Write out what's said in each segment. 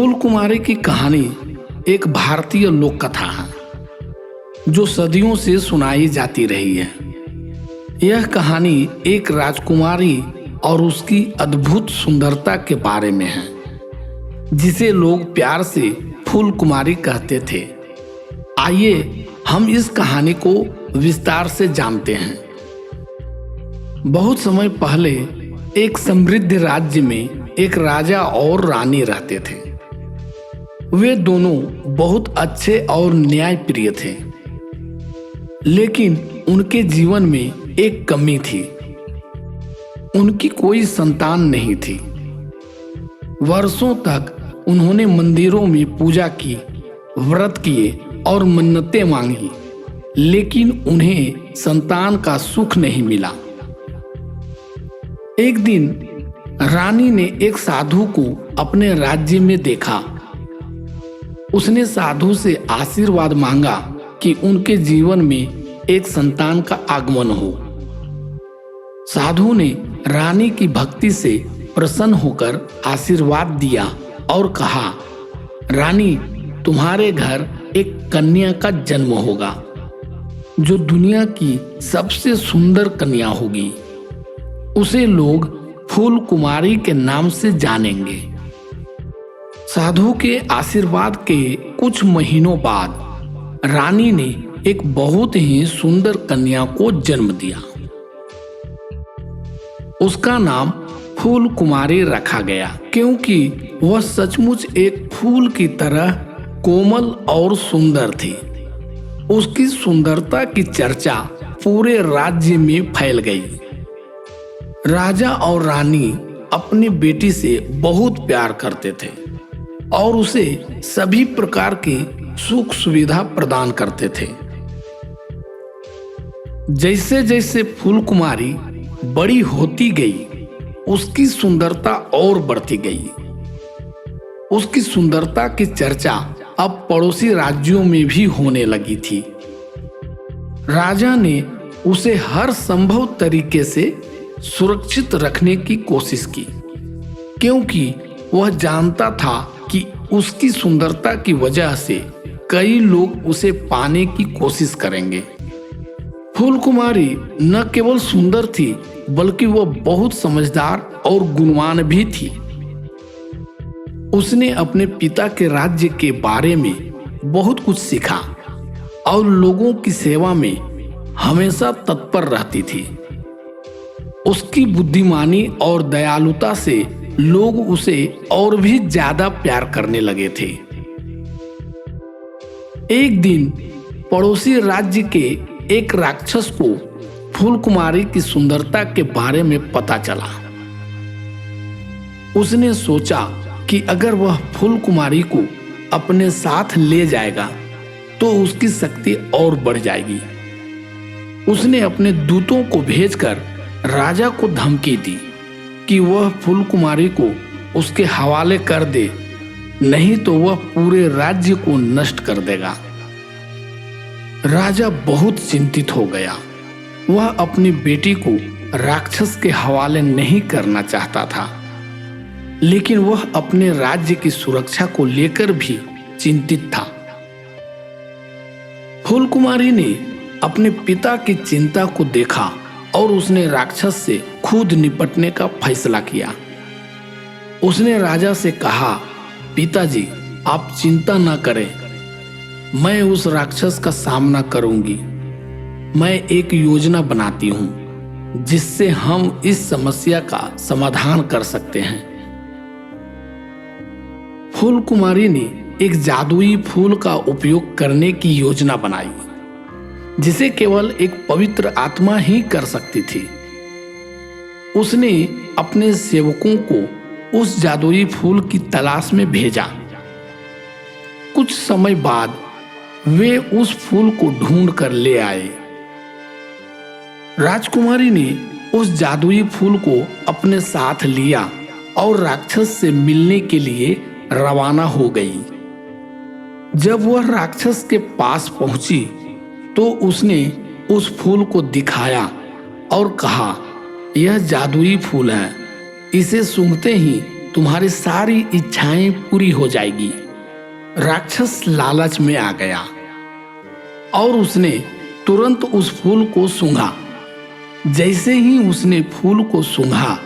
फूल कुमारी की कहानी एक भारतीय लोक कथा है जो सदियों से सुनाई जाती रही है। यह कहानी एक राजकुमारी और उसकी अद्भुत सुंदरता के बारे में है, जिसे लोग प्यार से फूल कुमारी कहते थे। आइए हम इस कहानी को विस्तार से जानते हैं। बहुत समय पहले एक समृद्ध राज्य में एक राजा और रानी रहते थे। वे दोनों बहुत अच्छे और न्यायप्रिय थे, लेकिन उनके जीवन में एक कमी थी। उनकी कोई संतान नहीं थी। वर्षों तक उन्होंने मंदिरों में पूजा की, व्रत किए और मन्नतें मांगी, लेकिन उन्हें संतान का सुख नहीं मिला। एक दिन रानी ने एक साधु को अपने राज्य में देखा। उसने साधु से आशीर्वाद मांगा कि उनके जीवन में एक संतान का आगमन हो। साधु ने रानी की भक्ति से प्रसन्न होकर आशीर्वाद दिया और कहा, रानी, तुम्हारे घर एक कन्या का जन्म होगा जो दुनिया की सबसे सुंदर कन्या होगी। उसे लोग फूल कुमारी के नाम से जानेंगे। साधु के आशीर्वाद के कुछ महीनों बाद रानी ने एक बहुत ही सुंदर कन्या को जन्म दिया। उसका नाम फूल कुमारी रखा गया, क्योंकि वह सचमुच एक फूल की तरह कोमल और सुंदर थी। उसकी सुंदरता की चर्चा पूरे राज्य में फैल गई। राजा और रानी अपनी बेटी से बहुत प्यार करते थे और उसे सभी प्रकार की सुख सुविधा प्रदान करते थे। जैसे जैसे फूल कुमारी बड़ी होती गई, उसकी सुंदरता और बढ़ती गई। उसकी सुंदरता की चर्चा अब पड़ोसी राज्यों में भी होने लगी थी। राजा ने उसे हर संभव तरीके से सुरक्षित रखने की कोशिश की, क्योंकि वह जानता था कि उसकी सुंदरता की वजह से कई लोग उसे पाने की कोशिश करेंगे। फूल कुमारी न केवल सुंदर थी, बल्कि वह बहुत समझदार और गुणवान भी थी। उसने अपने पिता के राज्य के बारे में बहुत कुछ सीखा और लोगों की सेवा में हमेशा तत्पर रहती थी। उसकी बुद्धिमानी और दयालुता से लोग उसे और भी ज्यादा प्यार करने लगे थे। एक दिन पड़ोसी राज्य के एक राक्षस को फूल कुमारी की सुंदरता के बारे में पता चला। उसने सोचा कि अगर वह फूल कुमारी को अपने साथ ले जाएगा तो उसकी शक्ति और बढ़ जाएगी। उसने अपने दूतों को भेजकर राजा को धमकी दी कि वह फूल कुमारी को उसके हवाले कर दे, नहीं तो वह पूरे राज्य को नष्ट कर देगा। राजा बहुत चिंतित हो गया। वह अपनी बेटी को राक्षस के हवाले नहीं करना चाहता था, लेकिन वह अपने राज्य की सुरक्षा को लेकर भी चिंतित था। फूल कुमारी ने अपने पिता की चिंता को देखा और उसने राक्षस से खुद निपटने का फैसला किया। उसने राजा से कहा, पिताजी, आप चिंता न करें, मैं उस राक्षस का सामना करूंगी। मैं एक योजना बनाती हूं जिससे हम इस समस्या का समाधान कर सकते हैं। फूल कुमारी ने एक जादुई फूल का उपयोग करने की योजना बनाई, जिसे केवल एक पवित्र आत्मा ही कर सकती थी। उसने अपने सेवकों को उस जादुई फूल की तलाश में भेजा। कुछ समय बाद वे उस फूल को ढूंढ कर ले आए। राजकुमारी ने उस जादुई फूल को अपने साथ लिया और राक्षस से मिलने के लिए रवाना हो गई। जब वह राक्षस के पास पहुंची तो उसने उस फूल को दिखाया और कहा, यह जादुई फूल है। इसे सूंघते ही तुम्हारी सारी इच्छाएं पूरी हो जाएगी। राक्षस लालच में आ गया और उसने तुरंत उस फूल को सूंघा। जैसे ही उसने फूल को सूंघा,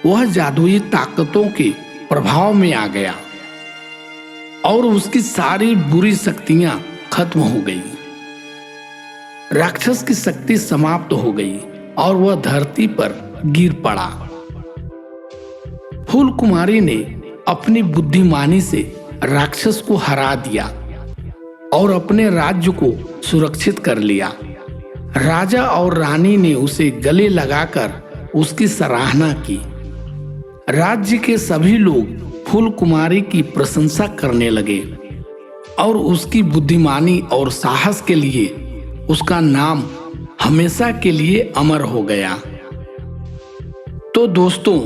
वह जादुई ताकतों के प्रभाव में आ गया और उसकी सारी बुरी शक्तियां खत्म हो गई। राक्षस की शक्ति समाप्त हो गई और वह धरती पर गिर पड़ा। फूल कुमारी ने अपनी बुद्धिमानी से राक्षस को हरा दिया और अपने राज्य को सुरक्षित कर लिया। राजा और रानी ने उसे गले लगाकर उसकी सराहना की। राज्य के सभी लोग फूल कुमारी की प्रशंसा करने लगे और उसकी बुद्धिमानी और साहस के लिए उसका नाम हमेशा के लिए अमर हो गया। तो दोस्तों,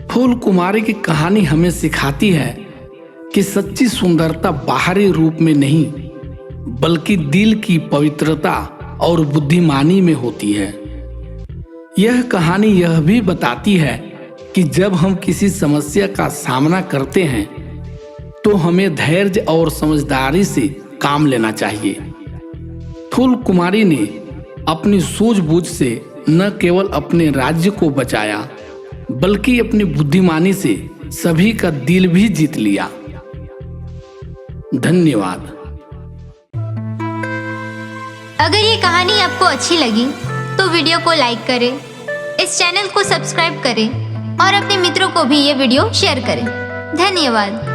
फूल कुमारी की कहानी हमें सिखाती है कि सच्ची सुंदरता बाहरी रूप में नहीं, बल्कि दिल की पवित्रता और बुद्धिमानी में होती है। यह कहानी यह भी बताती है कि जब हम किसी समस्या का सामना करते हैं तो हमें धैर्य और समझदारी से काम लेना चाहिए। फूल कुमारी ने अपनी सूझबूझ से न केवल अपने राज्य को बचाया, बल्कि अपनी बुद्धिमानी से सभी का दिल भी जीत लिया। धन्यवाद। अगर ये कहानी आपको अच्छी लगी तो वीडियो को लाइक करें, इस चैनल को सब्सक्राइब करें और अपने मित्रों को भी ये वीडियो शेयर करें। धन्यवाद।